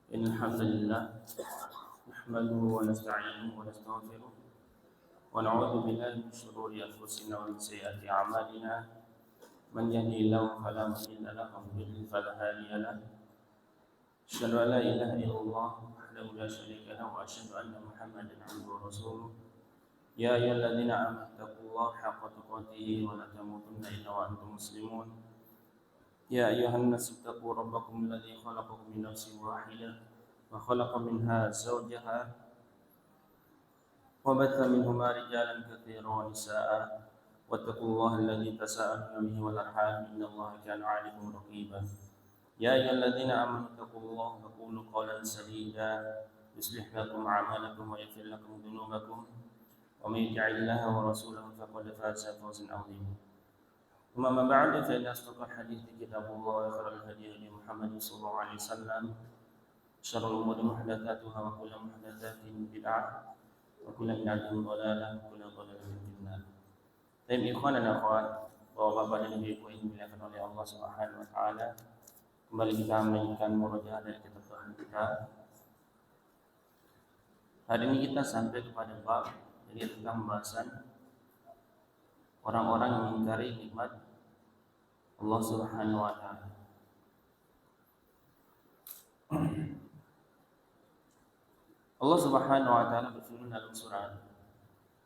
إن الحمد لله نحمده ونستعينه ونستغفره ونعوذ بالله من شرور أنفسنا ومن سيئات أعمالنا من يهده الله فلا مضل له ومن يضلل فلا هادي له أشهد أن لا إله إلا الله وحده لا شريك له وأشهد أن محمدا عبده ورسوله يا أيها الذين آمنوا اتقوا الله حق تقاته ولا تموتن إلا وأنتم مسلمون يا أيها الناس اتقوا ربكم الذي خلقكم من نفس واحدة وخلق منها زوجها وبث منهما رجالا كثيرا ونساء واتقوا الله الذي تساءلون به والأرحام إن الله كان عليكم رقيبا يا أيها الذين آمنوا اتقوا الله وقولوا قولا سديدا يصلح لكم أعمالكم ويغفر لكم ذنوبكم ومن يطع الله ورسوله فقد فاز فوزا عظيما ثم ما بعد فإن أصدق الحديث كتاب الله وخير الهدي هدي محمد صلى الله عليه وسلم شر الأمور محدثاتها وكل محدثات بدعة وكل بدعة ضلالة وكل ضلالة في النار. Baik ikhwan dan akhwat, bapak-bapak dan ibu-ibu yang dimuliakan oleh Allah Subhanahu wa taala, kembali kita melanjutkan murojaah dari kitab Tuhan kita. Hari ini kita sampai kepada bab jadi tentang pembahasan orang-orang yang mengingkari nikmat Allah Subhanahu wa taala. Allah Subhanahu wa taala berfirman dalam surah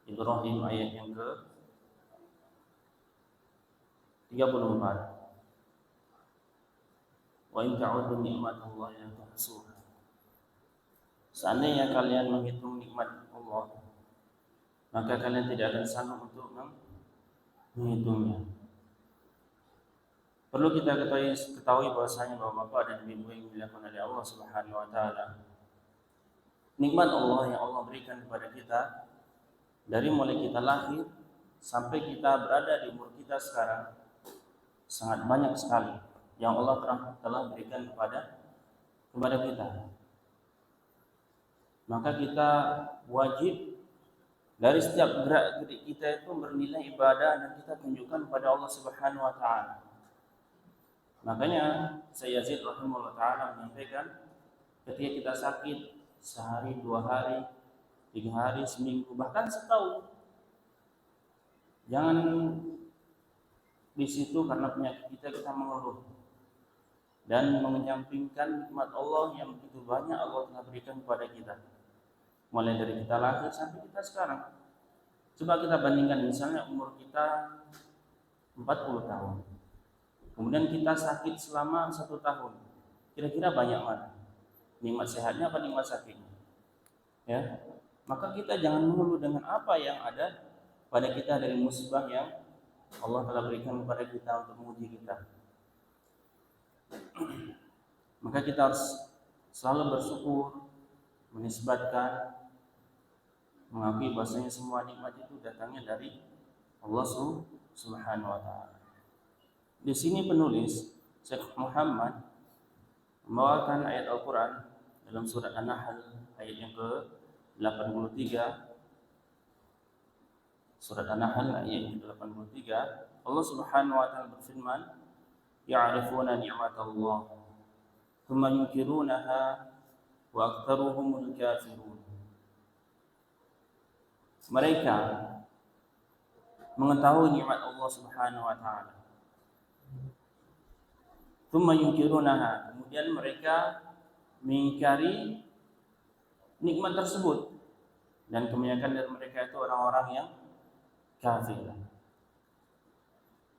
Ibrahim ayat yang ke-34. Wa in ta'uddu ni'matallahi la tuhsuha. Seandainya kalian menghitung nikmat Allah, maka kalian tidak akan sanggup untuk menghitungnya. Perlu kita ketahui bahwasanya bahwa Bapak dan Ibu yang dimuliakan oleh Allah Subhanahu wa taala, nikmat Allah yang Allah berikan kepada kita dari mulai kita lahir sampai kita berada di umur kita sekarang sangat banyak sekali yang Allah telah berikan kepada kita. Maka kita wajib dari setiap gerak-gerik kita itu bernilai ibadah dan kita tunjukkan kepada Allah Subhanahu wa taala. Makanya Sayyid Yazid rahimahullah taala menyampaikan ketika kita sakit sehari, 2 hari, 3 hari, seminggu, bahkan setahun, jangan di situ karena penyakit kita mengeluh dan menyampingkan nikmat Allah yang begitu banyak Allah telah berikan kepada kita, mulai dari kita lahir sampai kita sekarang. Coba kita bandingkan, misalnya umur kita 40 tahun, kemudian kita sakit selama 1 tahun, kira-kira banyak mana nikmat sehatnya apa nikmat sakitnya? Ya, maka kita jangan mengeluh dengan apa yang ada pada kita dari musibah yang Allah telah berikan kepada kita untuk menguji kita. Maka kita harus selalu bersyukur, menisbatkan, mengakui bahwasanya semua nikmat itu datangnya dari Allah Subhanahu wa taala. Di sini penulis Syekh Muhammad membawakan ayat Al-Qur'an dalam surat An-Nahl ayat yang ke-83. Surat An-Nahl ayat yang ke-83, Allah Subhanahu wa taala berfirman, "Ya'rifuna ni'matallah, thumma yunkirunaha wa aktsaruhumul kafirun." Mereka mengetahui nikmat Allah Subhanahu wa taala. Thumma yunkirunaha, kemudian mereka mengingkari nikmat tersebut, dan kebanyakan dari mereka itu orang-orang yang kafir.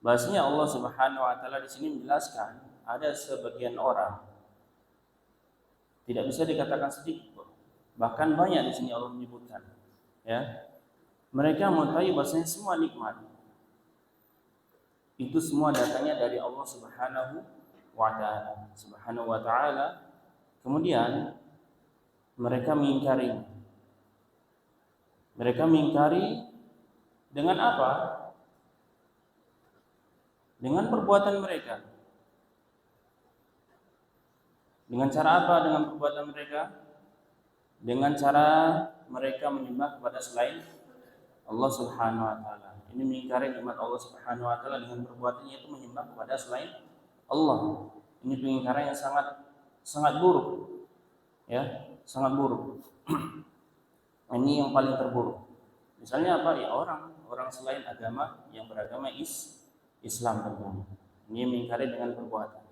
Bahasanya Allah Subhanahu wa taala di sini menjelaskan ada sebagian orang, tidak bisa dikatakan sedikit, bahkan banyak di sini Allah menyebutkan, ya. Mereka mengetahui bahasanya semua nikmat itu semua datangnya dari Allah Subhanahu wa taala. Kemudian mereka mengingkari. Mereka mengingkari dengan apa? Dengan perbuatan mereka. Dengan cara apa dengan perbuatan mereka? Dengan cara mereka menyembah kepada selain Allah Subhanahu wa taala. Ini mengingkari nikmat Allah Subhanahu wa taala dengan perbuatannya itu menyembah kepada selain Allah. Ini pengingkaran yang sangat buruk. ya, sangat buruk. Ini yang paling terburuk. Misalnya apa? Ya orang selain agama yang beragama Islam tentunya. Ini mengingkari dengan perbuatan.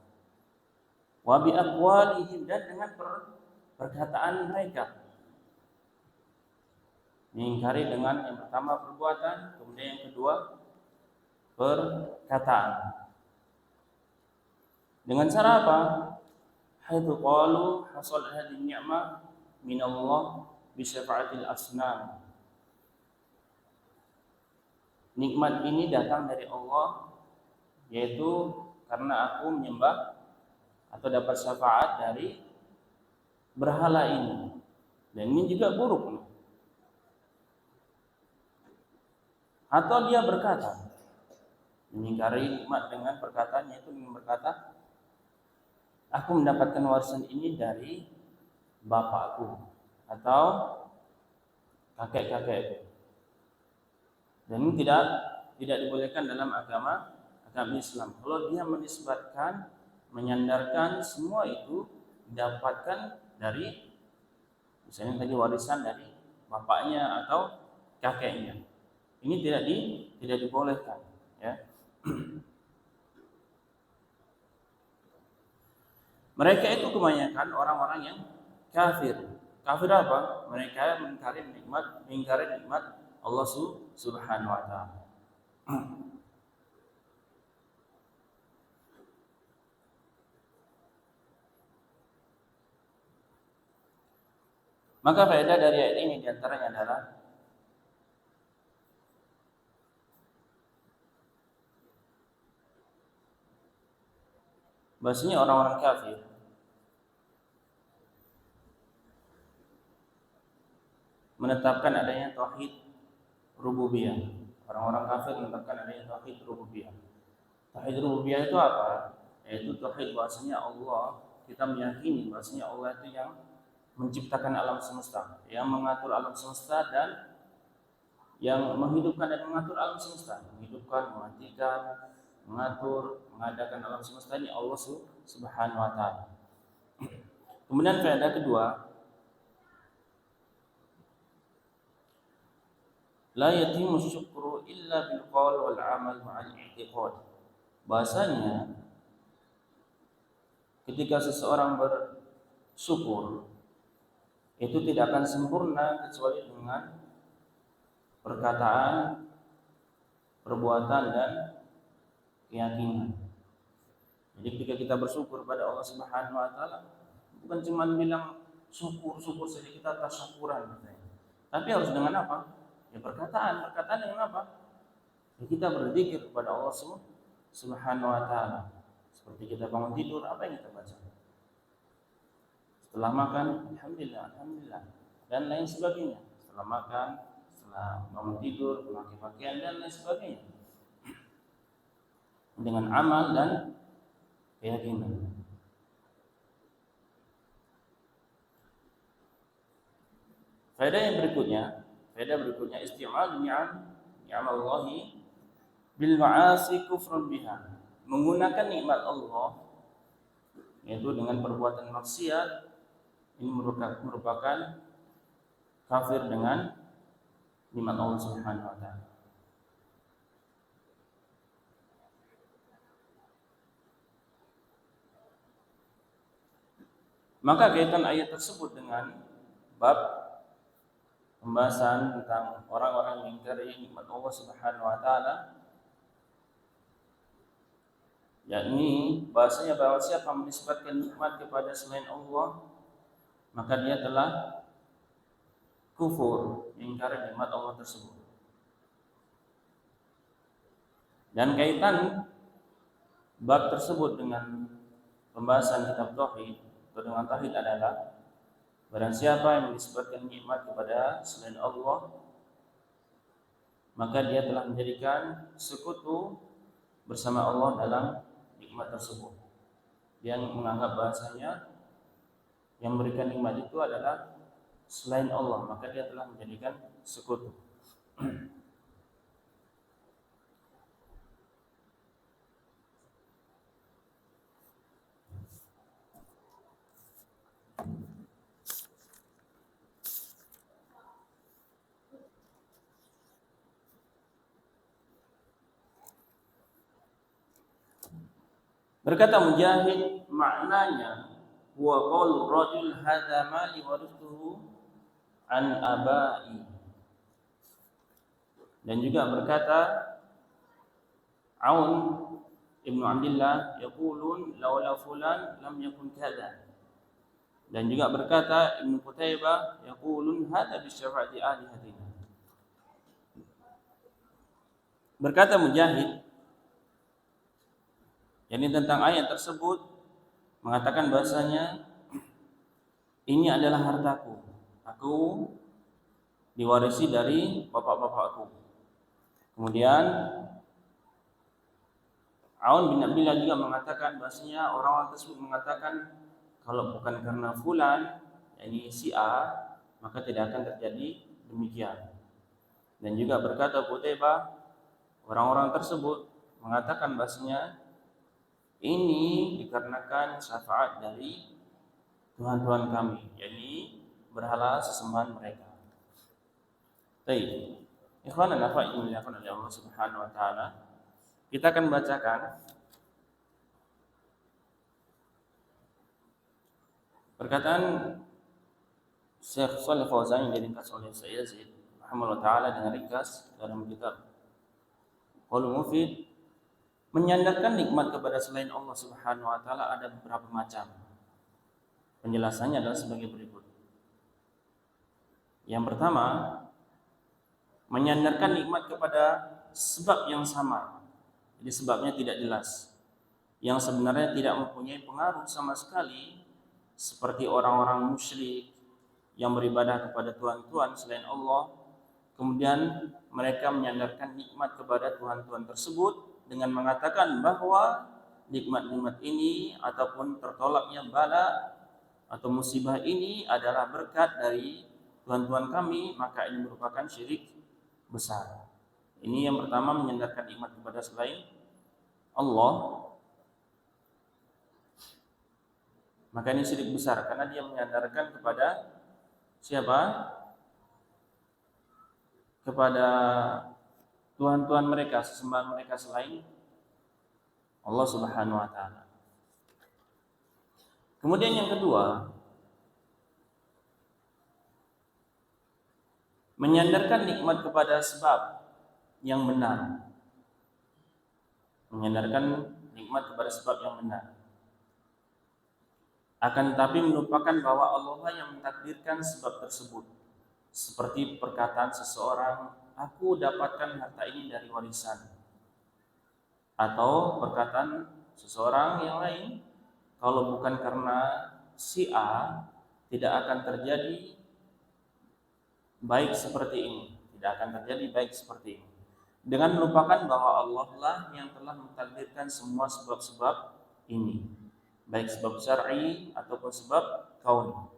Wa bi aqwalihim, dan dengan perkataan mereka. Mengingkari dengan yang pertama perbuatan, kemudian yang kedua perkataan. Dengan cara apa? Haitsu qalu hasal hadhihi ni'mah min Allah bi syafa'atil asnam. Nikmat ini datang dari Allah, yaitu karena aku menyembah atau dapat syafaat dari berhala ini. Dan ini juga buruk. Atau dia berkata, mengingkari nikmat dengan perkataan, yaitu dengan berkata, aku mendapatkan warisan ini dari bapakku atau kakek-kakekku. Dan ini tidak dibolehkan dalam agama Islam. Kalau dia menisbatkan, menyandarkan semua itu didapatkan dari misalnya tadi warisan dari bapaknya atau kakeknya. Ini tidak dibolehkan, ya. Mereka itu kebanyakan orang-orang yang kafir. Kafir apa? Mereka mengingkari nikmat Allah Subhanahu wa taala. Maka faedah dari ayat ini diantaranya adalah bahasanya orang-orang kafir menetapkan adanya tauhid rububiyah. Orang-orang kafir menetapkan adanya tauhid rububiyah. Tauhid rububiyah itu apa? Yaitu tauhid bahasanya Allah, kita meyakini bahasanya Allah itu yang menciptakan alam semesta, yang mengatur alam semesta dan yang menghidupkan dan mengatur alam semesta, menghidupkan, mematikan, mengatur, mengadakan alam semesta ini Allah Subhanahu wa taala. Kemudian faedah kedua, la yatimu syukru illa bil qaul wal amal ma'al i'tiqad. Bahasanya ketika seseorang bersyukur itu tidak akan sempurna kecuali dengan perkataan, perbuatan dan keyakinan. Jadi ketika kita bersyukur pada Allah Subhanahu wa taala, bukan cuma bilang syukur saja, kita tasyukuran, tapi harus dengan apa? Ya perkataan dengan apa? Ya kita berzikir kepada Allah Subhanahu wa taala. Seperti kita bangun tidur, apa yang kita baca? Setelah makan, alhamdulillah, dan lain sebagainya. Setelah makan, setelah bangun tidur, memakai pakaian dan lain sebagainya. Dengan amal dan keyakinan. Faedah berikutnya isti'mal ni'amallahi bil ma'asi kufrun biha. Menggunakan nikmat Allah yaitu dengan perbuatan maksiat, ini merupakan kafir dengan nikmat Allah Subhanahu wa taala. Maka kaitan ayat tersebut dengan bab pembahasan tentang orang-orang yang mengingkari nikmat Allah Subhanahu wa taala, yakni bahasanya bahwa siapa menisbatkan nikmat kepada selain Allah, maka dia telah kufur, mengingkari nikmat Allah tersebut. Dan kaitan bab tersebut dengan pembahasan kitab tauhid atau dengan tauhid adalah barang siapa yang menisbatkan nikmat kepada selain Allah, maka dia telah menjadikan sekutu bersama Allah dalam nikmat tersebut. Yang menganggap bahasanya yang memberikan nikmat itu adalah selain Allah, maka dia telah menjadikan sekutu. Berkata Mujahid, maknanya huwa qaulur rajul hadza mali warithuhu an abai. Dan juga berkata Aun Ibnu Abdillah yaqulun laula fulan lam yakun kadza. Dan juga berkata Ibnu Qutaibah yaqulun hadza bi syafaati alihatina. Berkata Mujahid, yakni tentang ayat tersebut mengatakan bahasanya ini adalah hartaku. Aku diwarisi dari bapak-bapakku. Kemudian Aun bin Abdillah juga mengatakan bahasanya orang-orang tersebut mengatakan kalau bukan karena fulan, yakni si A, maka tidak akan terjadi demikian. Dan juga berkata Qutaibah, orang-orang tersebut mengatakan bahasanya ini dikarenakan syafaat dari Tuhan-Tuhan kami, yakni berhala sesembahan mereka. Baik, ikhwan dan akhwat yang dimuliakan oleh Allah Subhanahu wa taala, kita akan bacakan perkataan Syekh Shalih Fauzan yang diringkas oleh Syekh Yazid rahimahullah taala dengan ringkas dalam kitab Qaulul Mufid. Menyandarkan nikmat kepada selain Allah Subhanahu wa taala ada beberapa macam. Penjelasannya adalah sebagai berikut. Yang pertama, menyandarkan nikmat kepada sebab yang samar. Jadi sebabnya tidak jelas. Yang sebenarnya tidak mempunyai pengaruh sama sekali, seperti orang-orang musyrik yang beribadah kepada tuhan-tuhan selain Allah. Kemudian mereka menyandarkan nikmat kepada tuhan-tuhan tersebut dengan mengatakan bahwa nikmat-nikmat ini ataupun tertolaknya bala atau musibah ini adalah berkat dari Tuhan-Tuhan kami, maka ini merupakan syirik besar. Ini yang pertama, menyandarkan nikmat kepada selain Allah. Maka ini syirik besar karena dia menyandarkan kepada siapa? Kepada Tuhan-Tuhan mereka, sesembahan mereka selain Allah Subhanahu wa taala. Kemudian yang kedua, menyandarkan nikmat kepada sebab yang benar. Menyandarkan nikmat kepada sebab yang benar. Akan tetapi melupakan bahwa Allah yang mentakdirkan sebab tersebut. Seperti perkataan seseorang, aku dapatkan harta ini dari warisan. Atau perkataan seseorang yang lain, kalau bukan karena si A, tidak akan terjadi baik seperti ini. Tidak akan terjadi baik seperti ini. Dengan melupakan bahwa Allah lah yang telah mentakdirkan semua sebab-sebab ini. Baik sebab syar'i ataupun sebab kauni.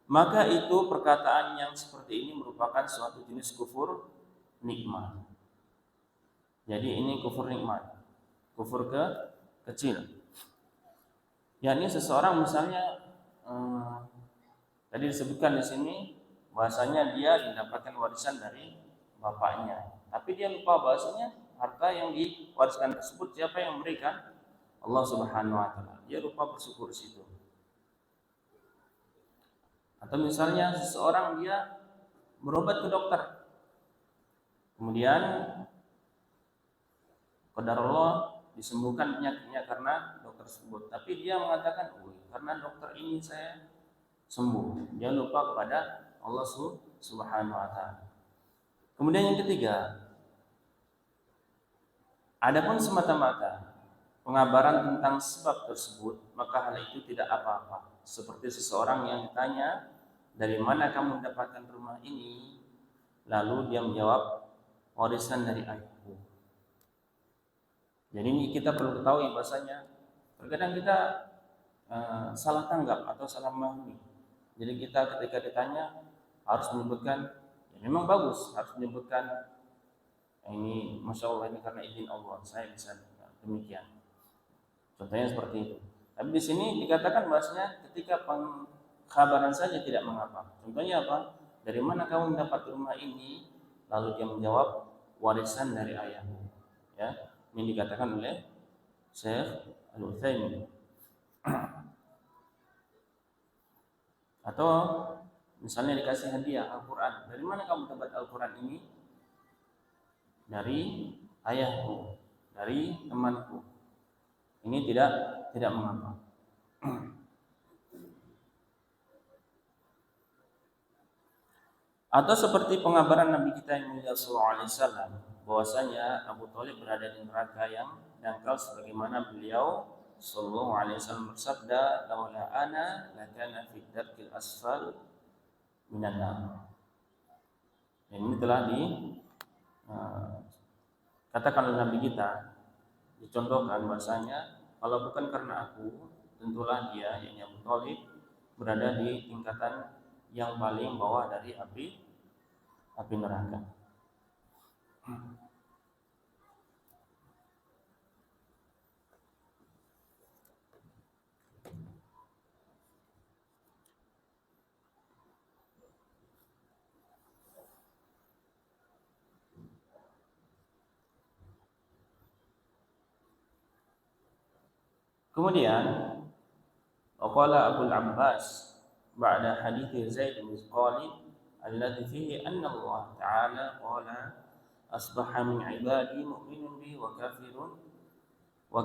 Maka itu perkataan yang seperti ini merupakan suatu jenis kufur nikmat. Jadi ini kufur nikmat, kufur kecil. Yakni seseorang misalnya tadi disebutkan di sini bahasanya dia mendapatkan warisan dari bapaknya, tapi dia lupa bahasanya harta yang diwariskan tersebut siapa yang memberikan? Allah Subhanahu wa taala. Dia lupa bersyukur di situ. Atau misalnya seseorang dia berobat ke dokter, kemudian qadarullah disembuhkan penyakitnya karena dokter tersebut, tapi dia mengatakan, karena dokter ini saya sembuh. Dia lupa kepada Allah Subhanahu wa taala. Kemudian yang ketiga, adapun semata-mata pengabaran tentang sebab tersebut, maka hal itu tidak apa-apa. Seperti seseorang yang ditanya, dari mana kamu mendapatkan rumah ini? Lalu dia menjawab, warisan dari ayahku. Jadi ini kita perlu ketahui bahasanya terkadang kita salah tanggap atau salah memahami. Jadi kita ketika ditanya harus menyebutkan, ya memang bagus harus menyebutkan ini masya Allah ini karena izin Allah saya bisa demikian. Contohnya seperti itu. Tapi di sini dikatakan bahasanya ketika pengkhabaran saja tidak mengapa. Contohnya apa? Dari mana kamu mendapat rumah ini? Lalu dia menjawab, warisan dari ayahmu. Ya, ini dikatakan oleh Syekh Al-Utsaimin. Atau misalnya dikasih hadiah Al-Quran. Dari mana kamu dapat Al-Quran ini? Dari ayahku, dari temanku. Ini tidak mengapa. Atau seperti pengabaran Nabi kita yang mulia sallallahu alaihi wasallam bahwasanya Abu Thalib berada di neraka yang dangkal sebagaimana beliau sallallahu alaihi wasallam bersabda, "Laula ana lakana fi darkil asfal minan nar." Ini telah katakan oleh Nabi kita, dicontohkan bahasanya kalau bukan karena aku, tentulah dia, yakni Abu Thalib, berada di tingkatan yang paling bawah dari api neraka. Kemudian waqala Abu Abbas ba'da hadits Zaid bin Khalid alladhi fihi anna Allah Ta'ala qala asbaha min ibadi mu'minun bi wa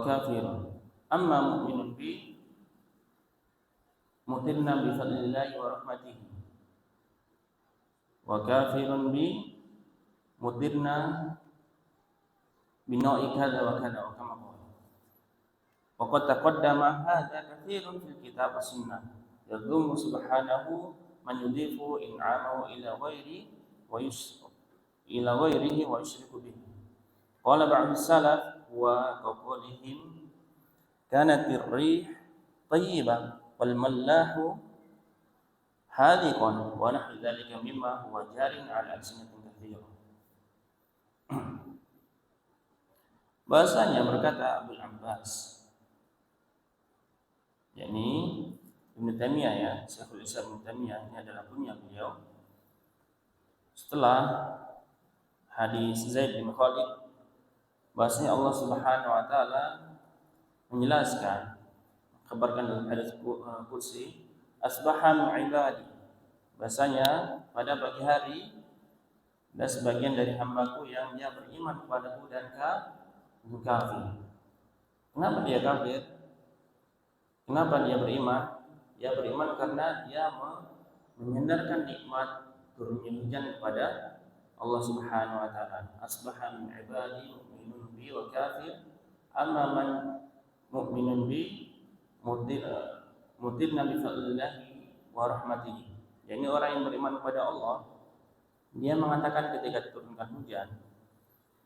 kafirun amma mu'minun bi mutirna bi fadlillahi wa rahmatihi wa kafirun bi mutirna bina'i kadza wa kadza wa kama qala wa qad taqaddama hadza katsirun fil kitab was sunnah yadhummu subhanahu man yudhifu in'amahu ila ghairihi wa yushriku bihi. Qala ba'd salaf wa qawlihim kanat ar-rih tayyibah wal mallahu hadiqan wa nahwu dhalika mimma huwa jarin 'ala alsinatin katsira. Bahasanya berkata Abu Abbas, yakni Ibnu Taimiyah, ya, Syekhul Islam Ibnu Taimiyah, ini adalah kunyah beliau. Setelah hadis Zaid bin Khalid, bahasanya Allah Subhanahu wa taala menjelaskan, kabarkan dalam hadis qudsi, asbaha min ibadi, bahasanya pada pagi hari ada sebagian dari hambaku yang dia beriman kepadaku dan kafir. Kenapa dia kafir? Kenapa dia beriman? Dia beriman karena dia menyandarkan nikmat turunnya hujan kepada Allah Subhanahu wa taala. Asbaha min ibadi mu'minun bi wa kafir, amma man mu'minun bi mutirna bi fadlillahi wa rahmatihi. Jadi orang yang beriman kepada Allah, dia mengatakan ketika diturunkan hujan,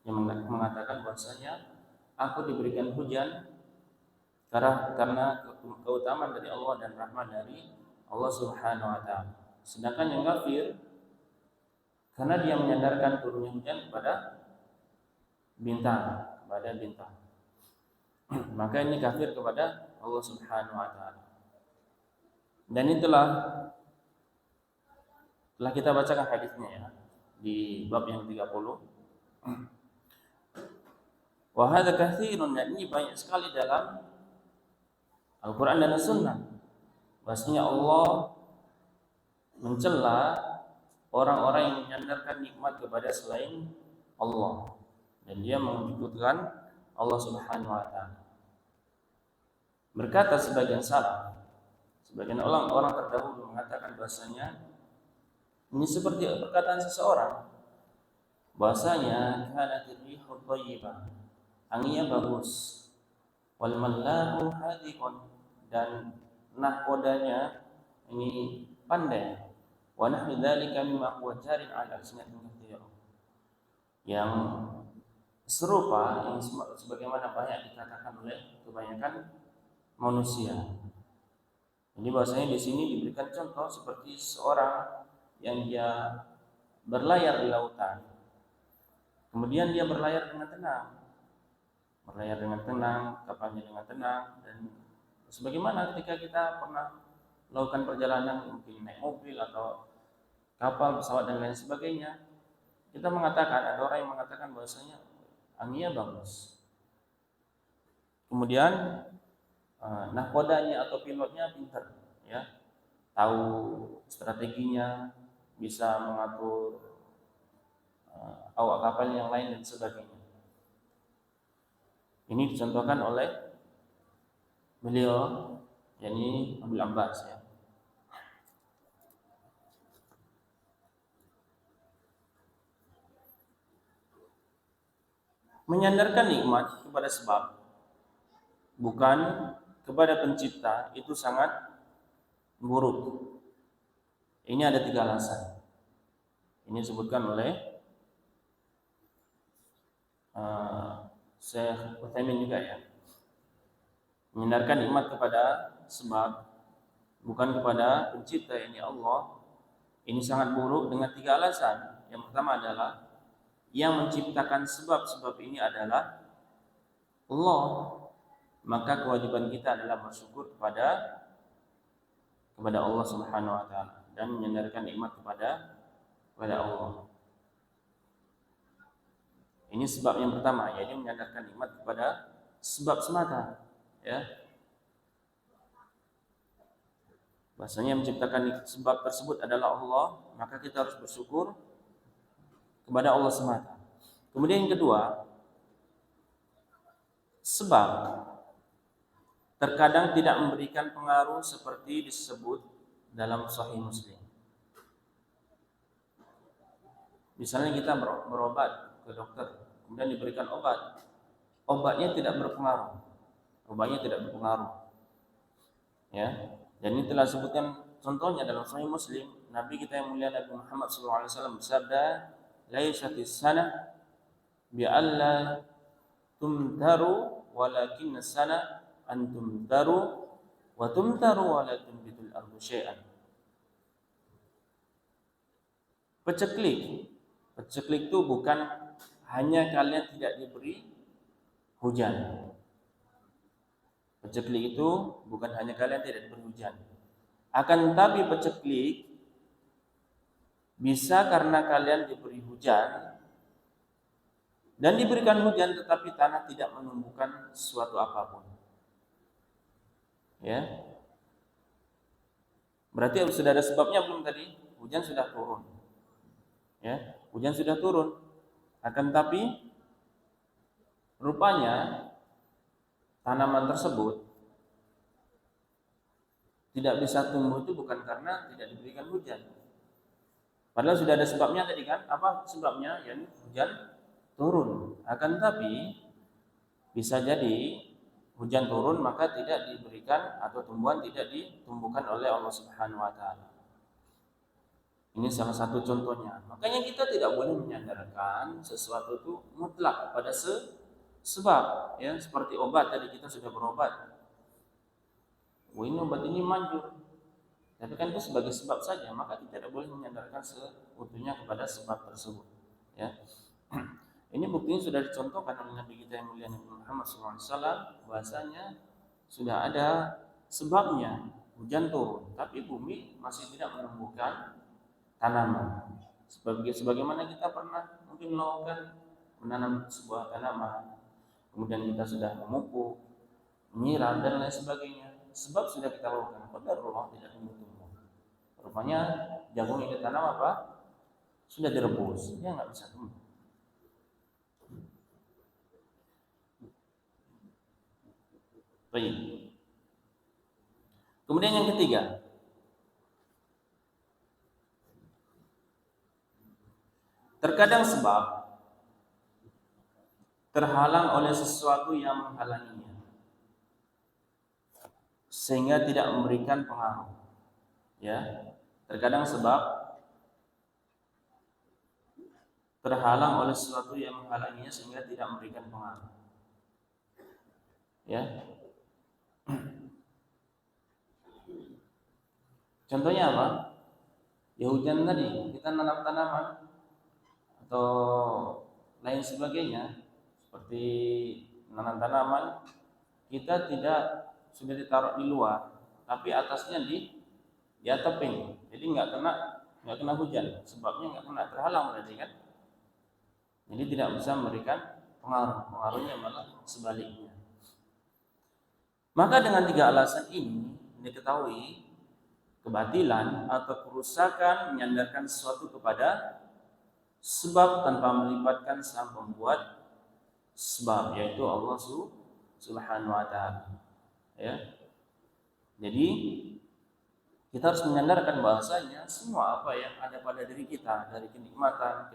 dia mengatakan bahwasanya aku diberikan hujan karena keutamaan dari Allah dan rahmat dari Allah Subhanahu wa taala. Sedangkan yang kafir karena dia menyandarkan turunnya hujan kepada bintang, maka ini kafir kepada Allah Subhanahu wa taala. Dan itulah telah kita bacakan hadisnya, ya, di bab yang 30. Wa hadza katsirun, ini banyak sekali dalam Al-Quran dan As-Sunnah, bahasanya Allah mencela orang-orang yang menyandarkan nikmat kepada selain Allah, dan dia menyebutkan Allah Subhanahu wa taala. Berkata sebagian salaf, sebagian orang terdahulu mengatakan bahasanya ini seperti perkataan seseorang, bahasanya kanat rihut thayyibah, anginnya bagus, wal mallahu hadiqun, dan nahkodanya ini pandai, wa nahnu dzalika mimma huwa jarin 'ala alsinatin katsira, yang serupa yang sebagaimana banyak dikatakan oleh kebanyakan manusia. Jadi bahasanya di sini diberikan contoh seperti seorang yang dia berlayar di lautan, kemudian dia berlayar dengan tenang, kapalnya dengan tenang, dan sebagaimana ketika kita pernah melakukan perjalanan, mungkin naik mobil atau kapal, pesawat dan lain sebagainya, kita mengatakan, ada orang yang mengatakan bahwasanya anginnya bagus. Kemudian nahkodanya atau pilotnya pintar, ya, tahu strateginya, bisa mengatur awak kapal yang lain dan sebagainya. Ini dicontohkan oleh beliau, yakni Abdul Abbas, ya. Menyandarkan nikmat kepada sebab, bukan kepada pencipta, itu sangat buruk. Ini ada 3 alasan. Ini disebutkan oleh Syekh Utsaimin juga, ya. Menyandarkan nikmat kepada sebab, bukan kepada pencipta, ini Allah, ini sangat buruk dengan 3 alasan. Yang pertama adalah yang menciptakan sebab-sebab ini adalah Allah, maka kewajiban kita adalah bersyukur kepada Allah Subhanahu wa taala dan menyandarkan nikmat kepada Allah. Ini sebab yang pertama, yaitu menyandarkan nikmat kepada sebab semata, ya. Bahasanya yang menciptakan sebab tersebut adalah Allah, maka kita harus bersyukur kepada Allah semata. Kemudian yang kedua, sebab terkadang tidak memberikan pengaruh seperti disebut dalam Sahih Muslim. Misalnya kita berobat ke dokter, kemudian diberikan obatnya tidak berpengaruh, ya. Dan ini telah disebutkan contohnya dalam Sahih Muslim. Nabi kita yang mulia Nabi Muhammad SAW bersabda, "Laisatis sana bi alla tumtaru walakin sana an tumtaru wa tumtaru wa la tunbitul ardu syai'an." Peceklik itu bukan hanya kalian tidak diberi hujan. Peceklik itu bukan hanya kalian tidak diberi hujan. Akan tetapi peceklik bisa karena kalian diberi hujan dan diberikan hujan tetapi tanah tidak menumbuhkan sesuatu apapun. Ya. Berarti sudah ada sebabnya belum tadi? Hujan sudah turun. Ya, hujan sudah turun. Akan tetapi rupanya tanaman tersebut tidak bisa tumbuh itu bukan karena tidak diberikan hujan. Padahal sudah ada sebabnya tadi kan? Apa sebabnya? Yakni hujan turun. Akan tetapi bisa jadi hujan turun maka tidak diberikan atau tumbuhan tidak ditumbuhkan oleh Allah Subhanahu wa taala. Ini salah satu contohnya. Makanya kita tidak boleh menyandarkan sesuatu itu mutlak pada sebab, ya, seperti obat tadi kita sudah berobat. Ini obat ini manjur. Tapi kan itu sebagai sebab saja, maka kita tidak boleh menyandarkan seutuhnya kepada sebab tersebut, ya. Ini buktinya sudah dicontohkan oleh Nabi kita yang mulia Nabi Muhammad SAW, bahasanya sudah ada sebabnya hujan turun, tapi bumi masih tidak menumbuhkan tanaman. Sebagaimana kita pernah mungkin melakukan menanam sebuah tanaman, kemudian kita sudah memupuk, menyiram dan lain sebagainya. Sebab sudah kita lakukan, qadarullah tidak tumbuh. Rupanya jagung yang ditanam apa? Sudah direbus, dia nggak bisa tumbuh. Baik. Kemudian yang ketiga, terkadang sebab terhalang oleh sesuatu yang menghalanginya, sehingga tidak memberikan pengaruh. Ya, terkadang sebab terhalang oleh sesuatu yang menghalanginya sehingga tidak memberikan pengaruh. Ya. Contohnya apa? Ya hujan tadi, kita nanam tanaman atau lain sebagainya, seperti menanam tanaman, kita tidak sudah ditaruh di luar, tapi atasnya di ataping, jadi nggak kena hujan, sebabnya nggak kena, terhalang berarti kan, jadi tidak bisa memberikan pengaruhnya malah sebaliknya. Maka dengan 3 alasan ini diketahui kebatilan atau kerusakan menyandarkan sesuatu kepada sebab tanpa melibatkan sang pembuat sebab, yaitu Allah Subhanahu wa taala. Ya. Jadi kita harus menyandarkan bahasanya semua apa yang ada pada diri kita dari kenikmatan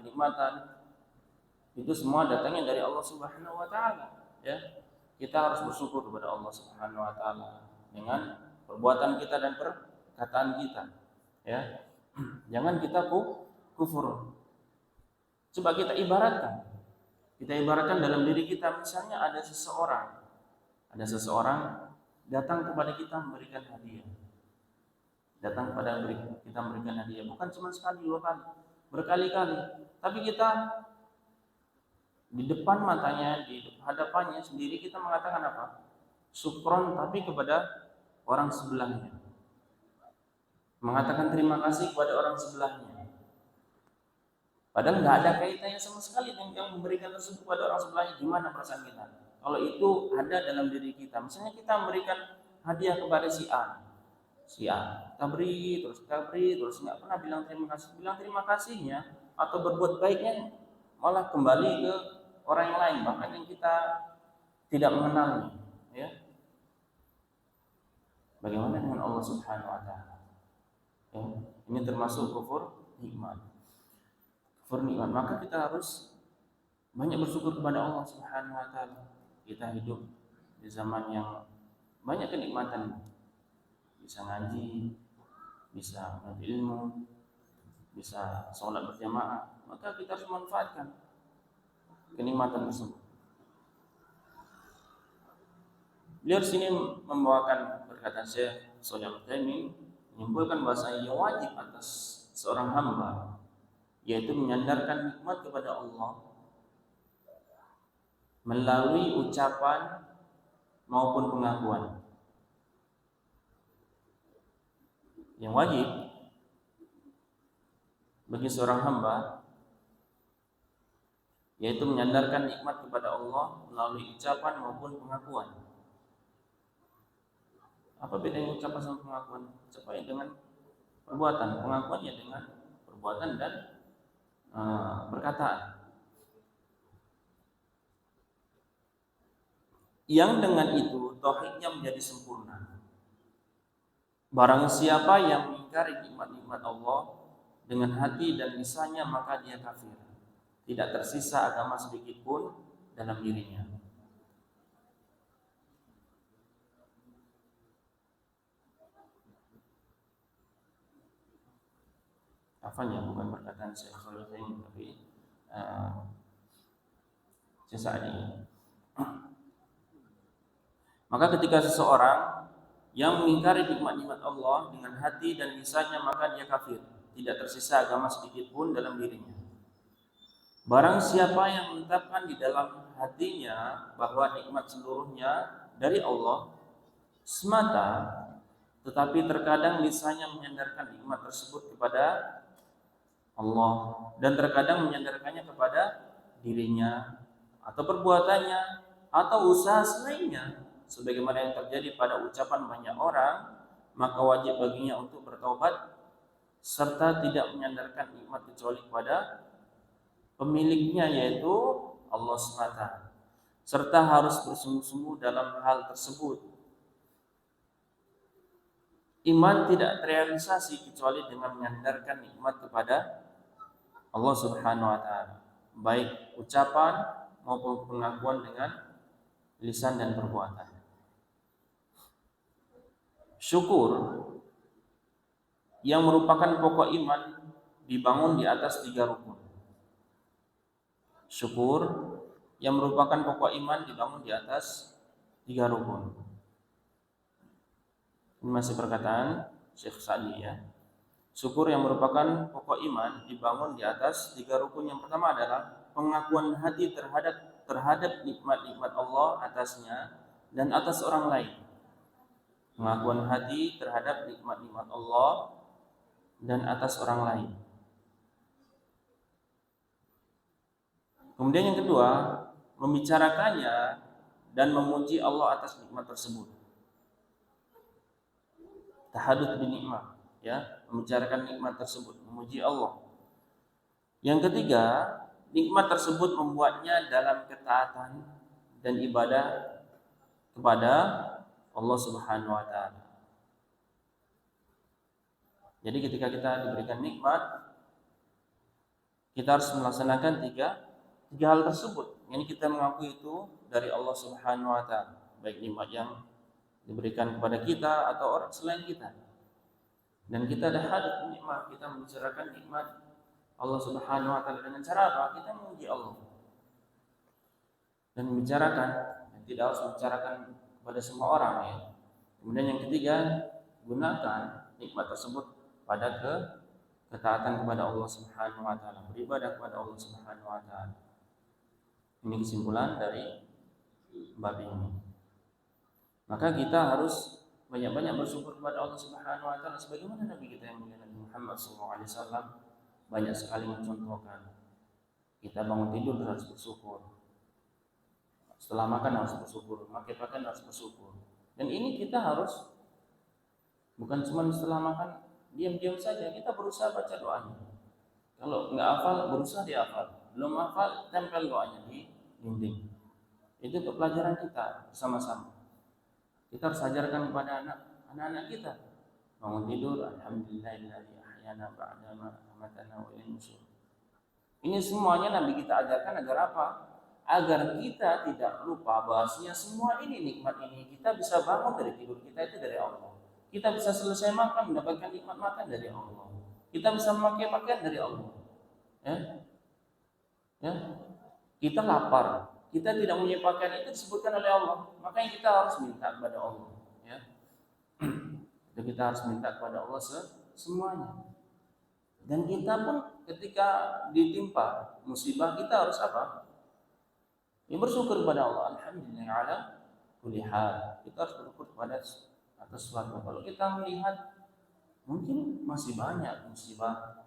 itu semua datangnya dari Allah Subhanahu wa taala, ya. Kita harus bersyukur kepada Allah Subhanahu wa taala dengan perbuatan kita dan perkataan kita, ya. Jangan kita kufur. Coba kita ibaratkan. Kita ibaratkan dalam diri kita, misalnya ada seseorang datang kepada kita memberikan hadiah. Datang kepada kita memberikan hadiah, bukan cuma sekali, 2 kali, berkali-kali. Tapi kita di depan matanya, di hadapannya sendiri kita mengatakan apa? Syukron, tapi kepada orang sebelahnya. Mengatakan terima kasih kepada orang sebelahnya. Padahal nggak ada kaitannya sama sekali dengan yang memberikan tersebut kepada orang sebelahnya. Gimana perasaan kita? Kalau itu ada dalam diri kita, misalnya kita memberikan hadiah kepada si A, kita beri terus nggak pernah bilang terima kasihnya atau berbuat baiknya malah kembali ke orang yang lain, bahkan yang kita tidak mengenalnya, ya. Bagaimana dengan Allah Subhanahu wa taala? Ya, ini termasuk kufur nikmat. Maka kita harus banyak bersyukur kepada Allah Subhanahu wa taala. Kita hidup di zaman yang banyak kenikmatan. Bisa ngaji, bisa menuntut ilmu, bisa sholat berjamaah, maka kita harus memanfaatkan kenikmatan tersebut. Beliau sini membawakan perkataan Syekh Shalih Al-Utsaimin menyimpulkan bahasa yang wajib atas seorang hamba, yaitu menyandarkan nikmat kepada Allah melalui ucapan maupun pengakuan. Yang wajib bagi seorang hamba yaitu menyandarkan nikmat kepada Allah melalui ucapan maupun pengakuan. Apa bedanya ucapan sama pengakuan? Ucapan dengan perbuatan, pengakuannya dengan perbuatan dan perkataan. Yang dengan itu tauhidnya menjadi sempurna. Barang siapa yang mengingkari nikmat-nikmat Allah dengan hati dan lisannya, maka dia kafir. Tidak tersisa agama sedikit pun dalam dirinya. Hafalnya bukan perkataan Syekh Shalih Al-Utsaimin, tapi Syekh Sa'di. Maka ketika seseorang yang mengingkari nikmat-nikmat Allah dengan hati dan lisannya, maka dia kafir. Tidak tersisa agama sedikit pun dalam dirinya. Barang siapa yang menetapkan di dalam hatinya bahwa nikmat seluruhnya dari Allah semata, tetapi terkadang lisannya menyandarkan nikmat tersebut kepada Allah dan terkadang menyandarkannya kepada dirinya atau perbuatannya atau usaha selainnya, sebagaimana yang terjadi pada ucapan banyak orang, maka wajib baginya untuk bertaubat serta tidak menyandarkan nikmat kecuali kepada pemiliknya, yaitu Allah semata, serta harus bersungguh-sungguh dalam hal tersebut. Iman tidak terrealisasi kecuali dengan menyandarkan nikmat kepada Allah Subhanahu wa taala, baik ucapan maupun pengakuan dengan lisan dan perbuatan. Syukur yang merupakan pokok iman dibangun di atas 3 rukun. Syukur yang merupakan pokok iman dibangun di atas 3 rukun. Ini masih perkataan Syekh Sa'di, ya. Syukur yang merupakan pokok iman dibangun di atas 3 rukun. Yang pertama adalah pengakuan hati terhadap nikmat-nikmat Allah atasnya dan atas orang lain. Pengakuan hati terhadap nikmat-nikmat Allah dan atas orang lain. Kemudian yang kedua, membicarakannya dan memuji Allah atas nikmat tersebut. tahadduts bi nikmat, ya, membicarakan nikmat tersebut, memuji Allah. Yang ketiga, nikmat tersebut membuatnya dalam ketaatan dan ibadah kepada Allah Subhanahu wa taala. Jadi ketika kita diberikan nikmat, kita harus melaksanakan tiga hal tersebut. Ini kita mengakui itu dari Allah Subhanahu wa taala, baik nikmat yang diberikan kepada kita atau orang selain kita. Dan kita ada hadap nikmat, kita membicarakan nikmat Allah Subhanahu wa taala dengan cara apa? Kita memuji Allah. Dan membicarakan, tidak harus membicarakan kepada semua orang, ya. Kemudian yang ketiga, gunakan nikmat tersebut pada ketaatan kepada Allah Subhanahu wa taala, beribadah kepada Allah Subhanahu wa taala. Ini kesimpulan dari bab ini. Maka kita harus banyak-banyak bersyukur kepada Allah Subhanahu wa taala sebagaimana Nabi kita yang mulia Nabi Muhammad SAW banyak sekali mencontohkan. Kita bangun tidur harus bersyukur. Setelah makan harus bersyukur, makan pakaian harus bersyukur. Dan ini kita harus bukan cuma setelah makan diam-diam saja, kita berusaha baca doanya. Kalau nggak hafal, berusaha dihafal. Belum hafal, tempel doanya di dinding. Itu untuk pelajaran kita bersama-sama. Kita harus ajarkan kepada anak-anak kita. Bangun tidur, alhamdulillahilladzi ahyana ba'da ma amatana wa ilaihi nusyur. Ini semuanya Nabi kita ajarkan agar apa? Agar kita tidak lupa bahwasanya semua ini nikmat ini kita bisa bangun dari tidur kita itu dari Allah. Kita bisa selesai makan mendapatkan nikmat makan dari Allah. Kita bisa memakai pakaian dari Allah. Ya. Ya. Kita lapar, kita tidak punya pakaian itu disebutkan oleh Allah. Makanya kita harus minta kepada Allah, ya. Jadi kita harus minta kepada Allah semuanya. Dan kita pun ketika ditimpa musibah kita harus apa? Ya, bersyukur kepada Allah. Alhamdulillah ala kulli hal. Kita harus bersyukur kepada atas suatu. Kalau kita melihat mungkin masih banyak musibah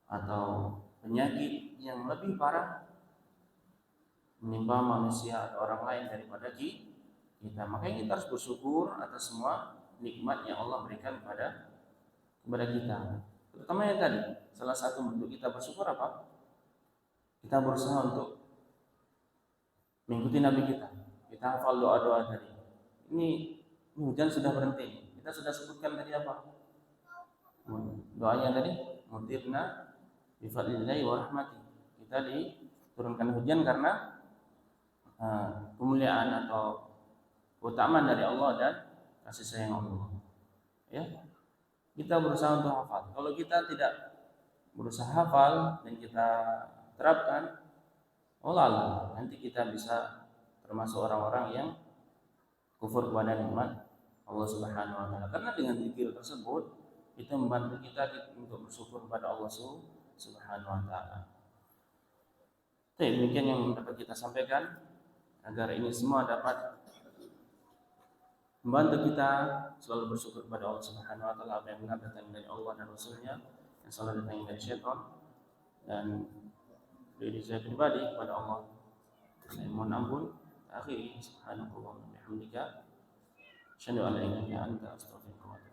atau penyakit yang lebih parah menimpa manusia atau orang lain daripada kita. Makanya kita harus bersyukur atas semua nikmat yang Allah berikan kepada kita. Terutama yang tadi, salah satu bentuk kita bersyukur apa? Kita berusaha untuk mengikuti Nabi kita. Kita hafal doa-doa tadi. Ini hujan sudah berhenti. Kita sudah sebutkan tadi apa? Doanya tadi, mutirna bi fadlillahi wa rahmati. Kita diturunkan hujan karena kemuliaan atau keutamaan dari Allah dan kasih sayang Allah. Ya, kita berusaha untuk hafal. Kalau kita tidak berusaha hafal dan kita terapkan, Allah nanti kita bisa termasuk orang-orang yang kufur kepada nikmat Allah Subhanahu wa taala. Karena dengan zikir tersebut itu membantu kita untuk bersyukur kepada Allah Subhanahu wa taala. Demikian yang dapat kita sampaikan agar ini semua dapat membantu kita selalu bersyukur kepada Allah Subhanahu wa taala apa yang benar datang dari Allah dan Rasulnya, yang salah datang dari syaitan, dan diri saya pribadi kepada Allah. Saya mohon ampun. Akhiri subhanallah wa bihamdika asyhadu an la ilaha illa anta astaghfiruka wa atubu